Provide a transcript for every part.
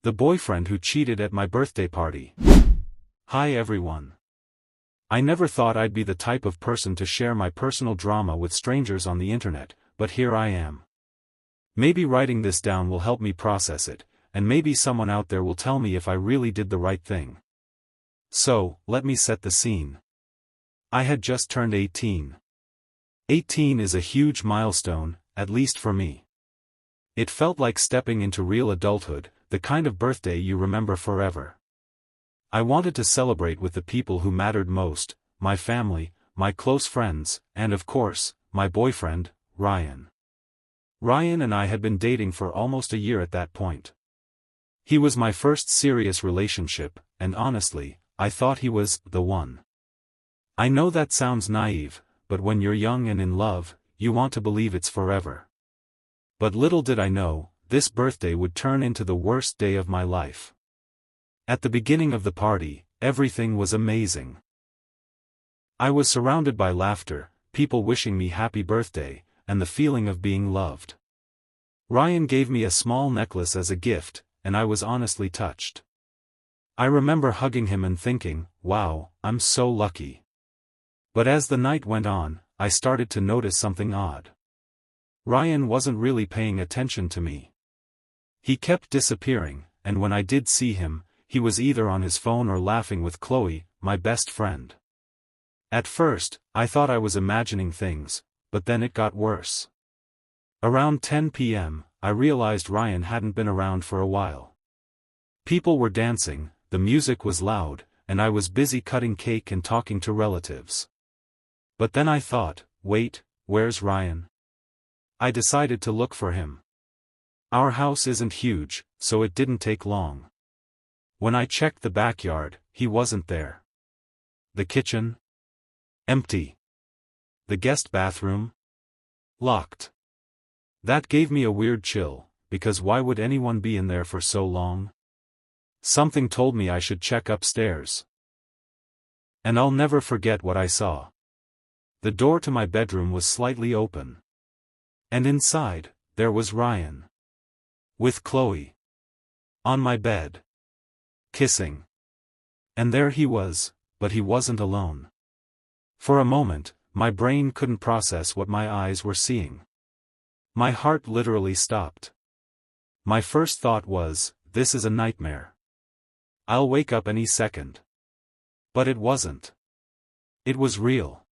The boyfriend who cheated at my birthday party. Hi everyone. I never thought I'd be the type of person to share my personal drama with strangers on the internet, but here I am. Maybe writing this down will help me process it, and maybe someone out there will tell me if I really did the right thing. So, let me set the scene. I had just turned 18. 18 is a huge milestone, at least for me. It felt like stepping into real adulthood, the kind of birthday you remember forever. I wanted to celebrate with the people who mattered most, my family, my close friends, and of course, my boyfriend, Ryan. Ryan and I had been dating for almost a year at that point. He was my first serious relationship, and honestly, I thought he was the one. I know that sounds naive, but when you're young and in love, you want to believe it's forever. But little did I know, this birthday would turn into the worst day of my life. At the beginning of the party, everything was amazing. I was surrounded by laughter, people wishing me happy birthday, and the feeling of being loved. Ryan gave me a small necklace as a gift, and I was honestly touched. I remember hugging him and thinking, wow, I'm so lucky. But as the night went on, I started to notice something odd. Ryan wasn't really paying attention to me. He kept disappearing, and when I did see him, he was either on his phone or laughing with Chloe, my best friend. At first, I thought I was imagining things, but then it got worse. Around 10 p.m., I realized Ryan hadn't been around for a while. People were dancing, the music was loud, and I was busy cutting cake and talking to relatives. But then I thought, wait, where's Ryan? I decided to look for him. Our house isn't huge, so it didn't take long. When I checked the backyard, he wasn't there. The kitchen? Empty. The guest bathroom? Locked. That gave me a weird chill, because why would anyone be in there for so long? Something told me I should check upstairs. And I'll never forget what I saw. The door to my bedroom was slightly open. And inside, there was Ryan. With Chloe. On my bed. Kissing. And there he was, but he wasn't alone. For a moment, my brain couldn't process what my eyes were seeing. My heart literally stopped. My first thought was, this is a nightmare. I'll wake up any second. But it wasn't. It was real.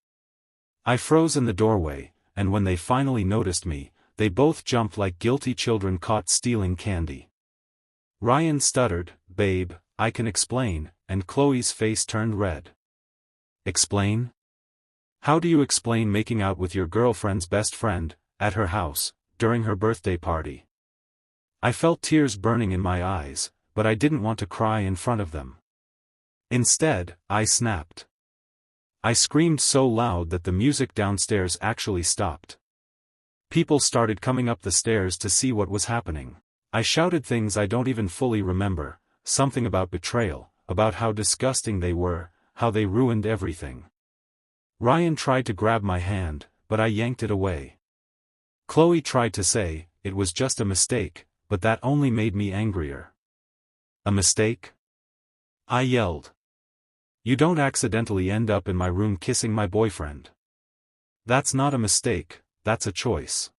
I froze in the doorway, and when they finally noticed me, they both jumped like guilty children caught stealing candy. Ryan stuttered, "Babe, I can explain," and Chloe's face turned red. Explain? How do you explain making out with your girlfriend's best friend, at her house, during her birthday party? I felt tears burning in my eyes, but I didn't want to cry in front of them. Instead, I snapped. I screamed so loud that the music downstairs actually stopped. People started coming up the stairs to see what was happening. I shouted things I don't even fully remember, something about betrayal, about how disgusting they were, how they ruined everything. Ryan tried to grab my hand, but I yanked it away. Chloe tried to say, it was just a mistake, but that only made me angrier. A mistake? I yelled. You don't accidentally end up in my room kissing my boyfriend. That's not a mistake, that's a choice.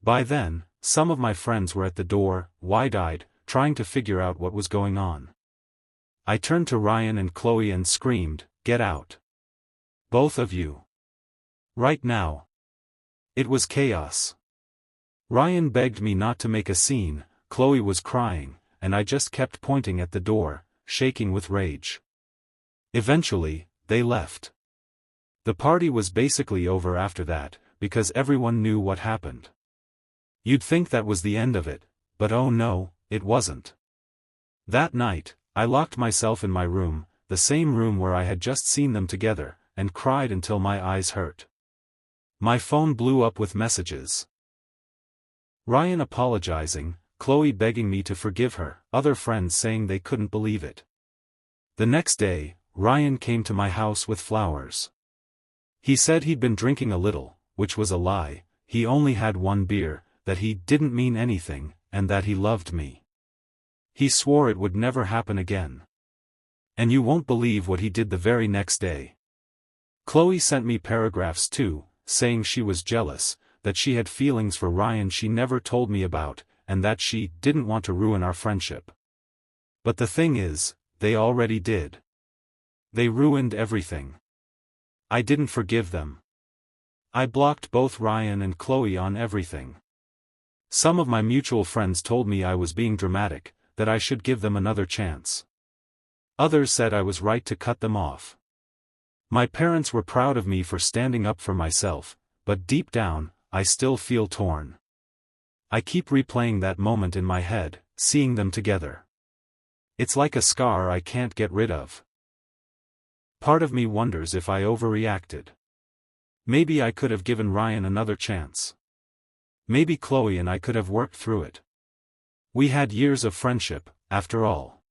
By then, some of my friends were at the door, wide-eyed, trying to figure out what was going on. I turned to Ryan and Chloe and screamed, "Get out. Both of you. Right now." It was chaos. Ryan begged me not to make a scene, Chloe was crying, and I just kept pointing at the door, shaking with rage. Eventually, they left. The party was basically over after that, because everyone knew what happened. You'd think that was the end of it, but oh no, it wasn't. That night, I locked myself in my room, the same room where I had just seen them together, and cried until my eyes hurt. My phone blew up with messages. Ryan apologizing, Chloe begging me to forgive her, other friends saying they couldn't believe it. The next day, Ryan came to my house with flowers. He said he'd been drinking a little, which was a lie, he only had one beer, that he didn't mean anything, and that he loved me. He swore it would never happen again. And you won't believe what he did the very next day. Chloe sent me paragraphs too, saying she was jealous, that she had feelings for Ryan she never told me about, and that she didn't want to ruin our friendship. But the thing is, they already did. They ruined everything. I didn't forgive them. I blocked both Ryan and Chloe on everything. Some of my mutual friends told me I was being dramatic, that I should give them another chance. Others said I was right to cut them off. My parents were proud of me for standing up for myself, but deep down, I still feel torn. I keep replaying that moment in my head, seeing them together. It's like a scar I can't get rid of. Part of me wonders if I overreacted. Maybe I could have given Ryan another chance. Maybe Chloe and I could have worked through it. We had years of friendship, after all.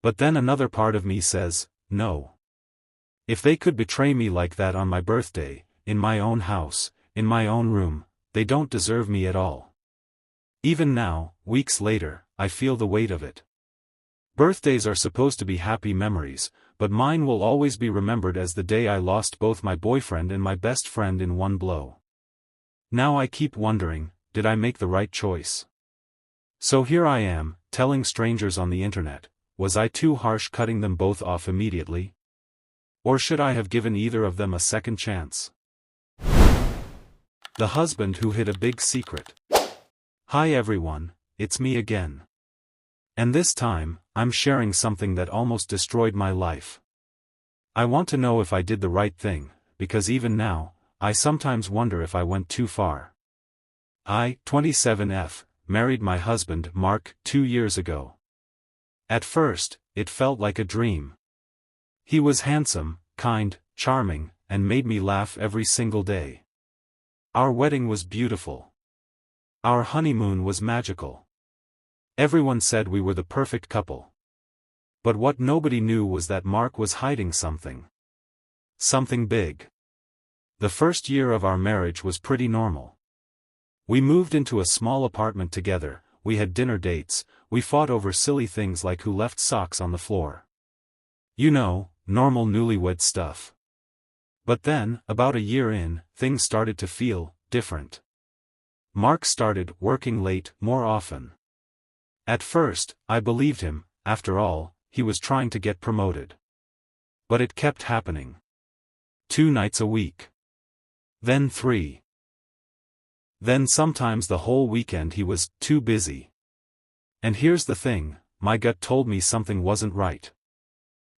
But then another part of me says, no. If they could betray me like that on my birthday, in my own house, in my own room, they don't deserve me at all. Even now, weeks later, I feel the weight of it. Birthdays are supposed to be happy memories, but mine will always be remembered as the day I lost both my boyfriend and my best friend in one blow. Now I keep wondering, did I make the right choice? So here I am, telling strangers on the internet, was I too harsh cutting them both off immediately? Or should I have given either of them a second chance? The husband who hid a big secret. Hi everyone, it's me again. And this time, I'm sharing something that almost destroyed my life. I want to know if I did the right thing, because even now, I sometimes wonder if I went too far. I, 27F, married my husband Mark 2 years ago. At first, it felt like a dream. He was handsome, kind, charming, and made me laugh every single day. Our wedding was beautiful. Our honeymoon was magical. Everyone said we were the perfect couple. But what nobody knew was that Mark was hiding something. Something big. The first year of our marriage was pretty normal. We moved into a small apartment together, we had dinner dates, we fought over silly things like who left socks on the floor. You know, normal newlywed stuff. But then, about a year in, things started to feel different. Mark started working late more often. At first, I believed him, after all, he was trying to get promoted. But it kept happening. 2 nights a week. Then 3. Then sometimes the whole weekend he was too busy. And here's the thing, my gut told me something wasn't right.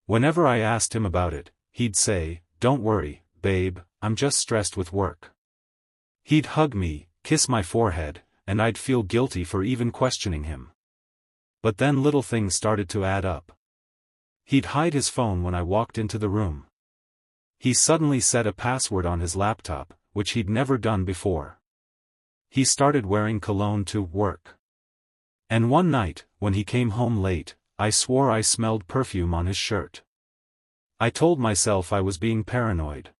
Whenever I asked him about it, he'd say, "Don't worry, babe, I'm just stressed with work." He'd hug me, kiss my forehead, and I'd feel guilty for even questioning him. But then little things started to add up. He'd hide his phone when I walked into the room. He suddenly set a password on his laptop, which he'd never done before. He started wearing cologne to work. And one night, when he came home late, I swore I smelled perfume on his shirt. I told myself I was being paranoid.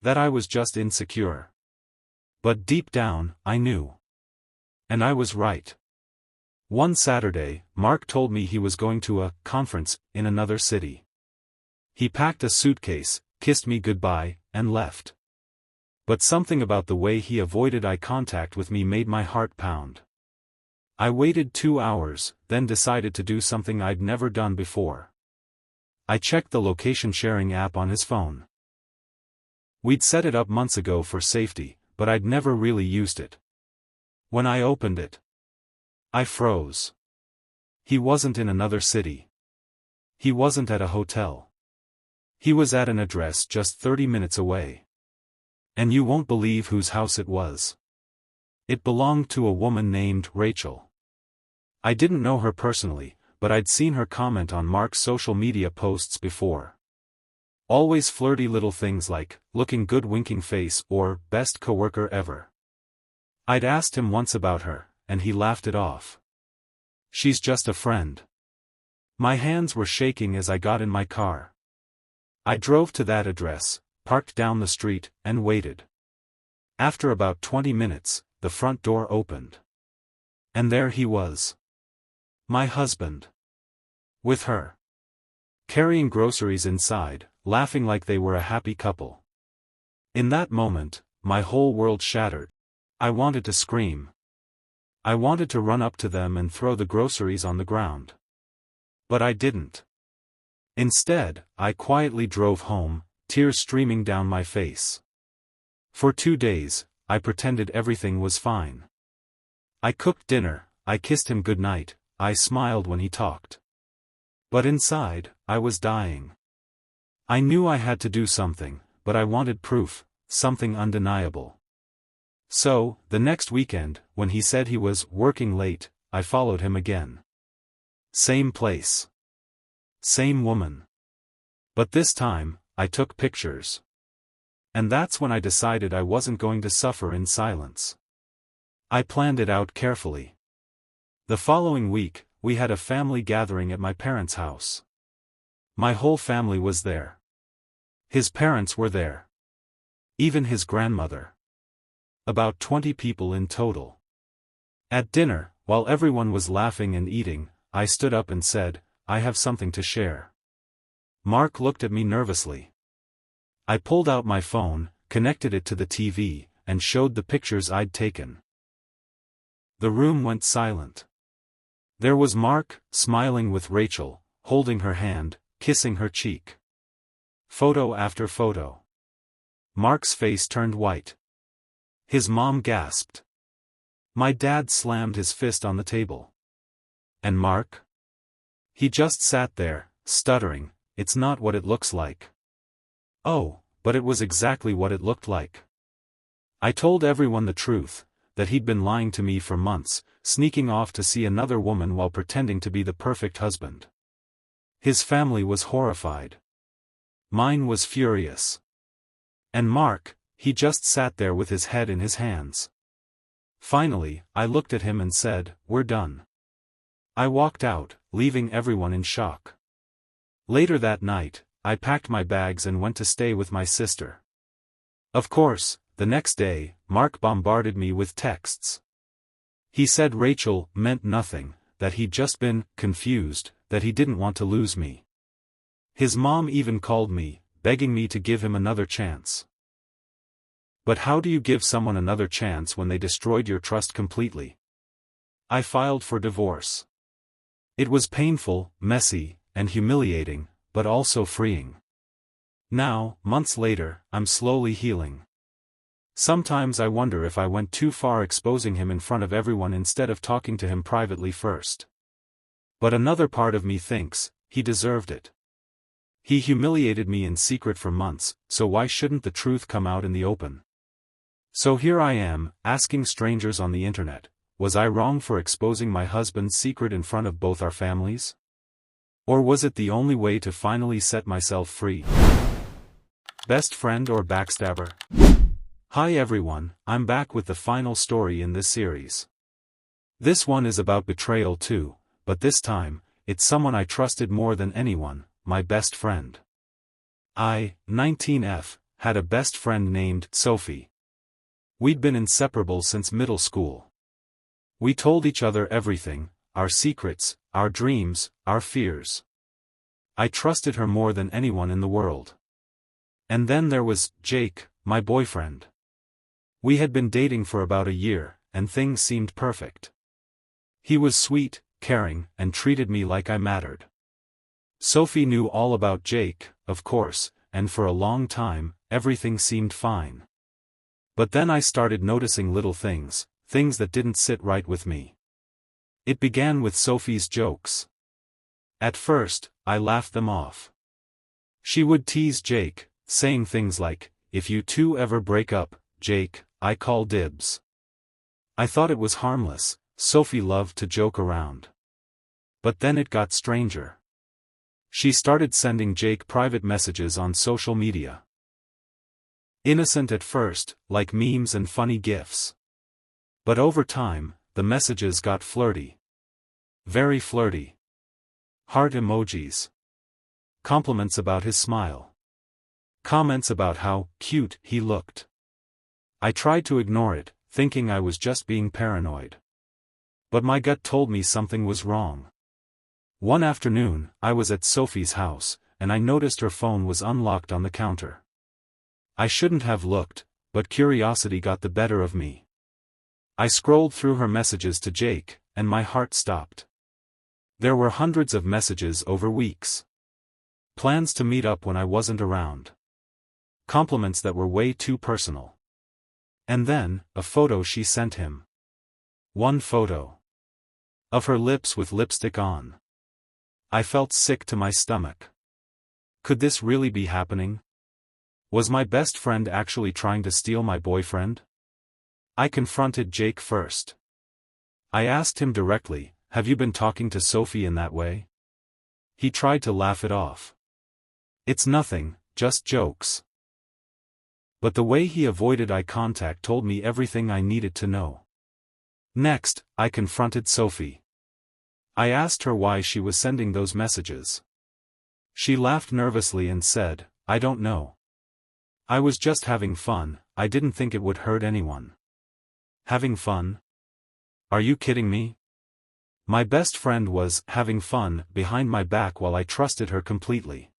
That I was just insecure. But deep down, I knew. And I was right. One Saturday, Mark told me he was going to a conference in another city. He packed a suitcase, kissed me goodbye, and left. But something about the way he avoided eye contact with me made my heart pound. I waited 2 hours, then decided to do something I'd never done before. I checked the location sharing app on his phone. We'd set it up months ago for safety, but I'd never really used it. When I opened it, I froze. He wasn't in another city. He wasn't at a hotel. He was at an address just 30 minutes away. And you won't believe whose house it was. It belonged to a woman named Rachel. I didn't know her personally, but I'd seen her comment on Mark's social media posts before. Always flirty little things like, looking good winking face or, best coworker ever. I'd asked him once about her, and he laughed it off. She's just a friend. My hands were shaking as I got in my car. I drove to that address, parked down the street, and waited. After about 20 minutes, the front door opened. And there he was. My husband. With her. Carrying groceries inside, laughing like they were a happy couple. In that moment, my whole world shattered. I wanted to scream. I wanted to run up to them and throw the groceries on the ground. But I didn't. Instead, I quietly drove home, tears streaming down my face. For 2 days, I pretended everything was fine. I cooked dinner, I kissed him goodnight, I smiled when he talked. But inside, I was dying. I knew I had to do something, but I wanted proof, something undeniable. So, the next weekend, when he said he was working late, I followed him again. Same place. Same woman. But this time, I took pictures. And that's when I decided I wasn't going to suffer in silence. I planned it out carefully. The following week, we had a family gathering at my parents' house. My whole family was there. His parents were there. Even his grandmother. About 20 people in total. At dinner, while everyone was laughing and eating, I stood up and said, I have something to share. Mark looked at me nervously. I pulled out my phone, connected it to the TV, and showed the pictures I'd taken. The room went silent. There was Mark, smiling with Rachel, holding her hand, kissing her cheek. Photo after photo. Mark's face turned white. His mom gasped. My dad slammed his fist on the table. And Mark? He just sat there, stuttering, it's not what it looks like. Oh, but it was exactly what it looked like. I told everyone the truth, that he'd been lying to me for months, sneaking off to see another woman while pretending to be the perfect husband. His family was horrified. Mine was furious. And Mark, he just sat there with his head in his hands. Finally, I looked at him and said, we're done. I walked out, leaving everyone in shock. Later that night, I packed my bags and went to stay with my sister. Of course, the next day, Mark bombarded me with texts. He said Rachel meant nothing, that he'd just been confused, that he didn't want to lose me. His mom even called me, begging me to give him another chance. But how do you give someone another chance when they destroyed your trust completely? I filed for divorce. It was painful, messy, and humiliating, but also freeing. Now, months later, I'm slowly healing. Sometimes I wonder if I went too far exposing him in front of everyone instead of talking to him privately first. But another part of me thinks, he deserved it. He humiliated me in secret for months, so why shouldn't the truth come out in the open? So here I am, asking strangers on the internet, was I wrong for exposing my husband's secret in front of both our families? Or was it the only way to finally set myself free? Best friend or backstabber? Hi everyone, I'm back with the final story in this series. This one is about betrayal too, but this time, it's someone I trusted more than anyone, my best friend. I, 19F, had a best friend named Sophie. We'd been inseparable since middle school. We told each other everything, our secrets, our dreams, our fears. I trusted her more than anyone in the world. And then there was Jake, my boyfriend. We had been dating for about a year, and things seemed perfect. He was sweet, caring, and treated me like I mattered. Sophie knew all about Jake, of course, and for a long time, everything seemed fine. But then I started noticing little things, things that didn't sit right with me. It began with Sophie's jokes. At first, I laughed them off. She would tease Jake, saying things like, if you two ever break up, Jake, I call dibs. I thought it was harmless, Sophie loved to joke around. But then it got stranger. She started sending Jake private messages on social media. Innocent at first, like memes and funny gifs. But over time, the messages got flirty. Very flirty. Heart emojis. Compliments about his smile. Comments about how cute he looked. I tried to ignore it, thinking I was just being paranoid. But my gut told me something was wrong. One afternoon, I was at Sophie's house, and I noticed her phone was unlocked on the counter. I shouldn't have looked, but curiosity got the better of me. I scrolled through her messages to Jake, and my heart stopped. There were hundreds of messages over weeks. Plans to meet up when I wasn't around. Compliments that were way too personal. And then, a photo she sent him. One photo. Of her lips with lipstick on. I felt sick to my stomach. Could this really be happening? Was my best friend actually trying to steal my boyfriend? I confronted Jake first. I asked him directly, "Have you been talking to Sophie in that way?" He tried to laugh it off. "It's nothing, just jokes." But the way he avoided eye contact told me everything I needed to know. Next, I confronted Sophie. I asked her why she was sending those messages. She laughed nervously and said, "I don't know. I was just having fun, I didn't think it would hurt anyone." Having fun? Are you kidding me? My best friend was having fun behind my back while I trusted her completely.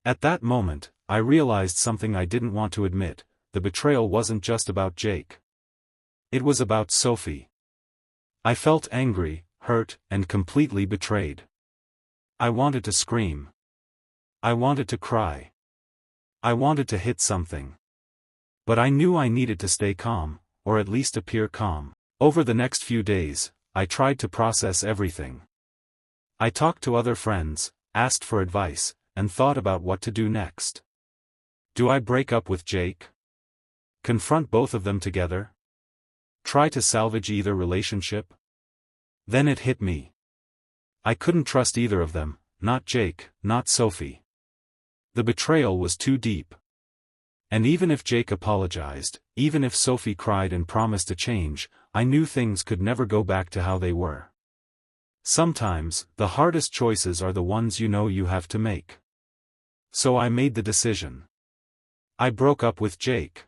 At that moment, I realized something I didn't want to admit: the betrayal wasn't just about Jake. It was about Sophie. I felt angry, hurt, and completely betrayed. I wanted to scream. I wanted to cry. I wanted to hit something. But I knew I needed to stay calm, or at least appear calm. Over the next few days, I tried to process everything. I talked to other friends, asked for advice, and thought about what to do next. Do I break up with Jake? Confront both of them together? Try to salvage either relationship? Then it hit me. I couldn't trust either of them, not Jake, not Sophie. The betrayal was too deep. And even if Jake apologized, even if Sophie cried and promised to change, I knew things could never go back to how they were. Sometimes, the hardest choices are the ones you know you have to make. So I made the decision. I broke up with Jake.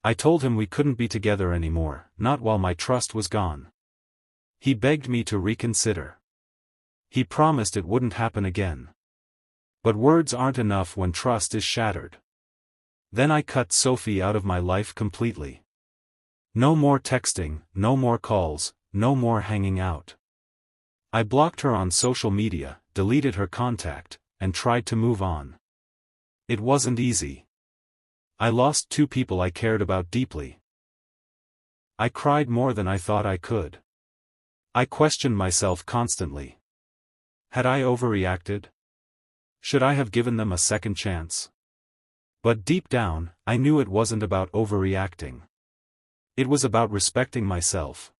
I told him we couldn't be together anymore, not while my trust was gone. He begged me to reconsider. He promised it wouldn't happen again. But words aren't enough when trust is shattered. Then I cut Sophie out of my life completely. No more texting, no more calls, no more hanging out. I blocked her on social media, deleted her contact, and tried to move on. It wasn't easy. I lost two people I cared about deeply. I cried more than I thought I could. I questioned myself constantly. Had I overreacted? Should I have given them a second chance? But deep down, I knew it wasn't about overreacting. It was about respecting myself.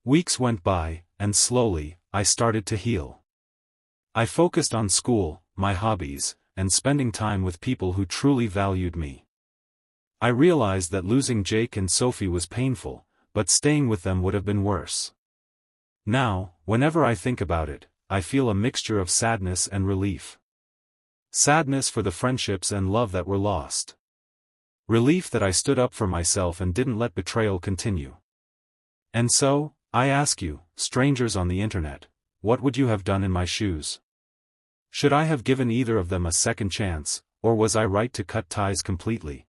Weeks went by, and slowly, I started to heal. I focused on school, my hobbies, and spending time with people who truly valued me. I realized that losing Jake and Sophie was painful, but staying with them would have been worse. Now, whenever I think about it, I feel a mixture of sadness and relief. Sadness for the friendships and love that were lost. Relief that I stood up for myself and didn't let betrayal continue. And so, I ask you, strangers on the internet, what would you have done in my shoes? Should I have given either of them a second chance, or was I right to cut ties completely?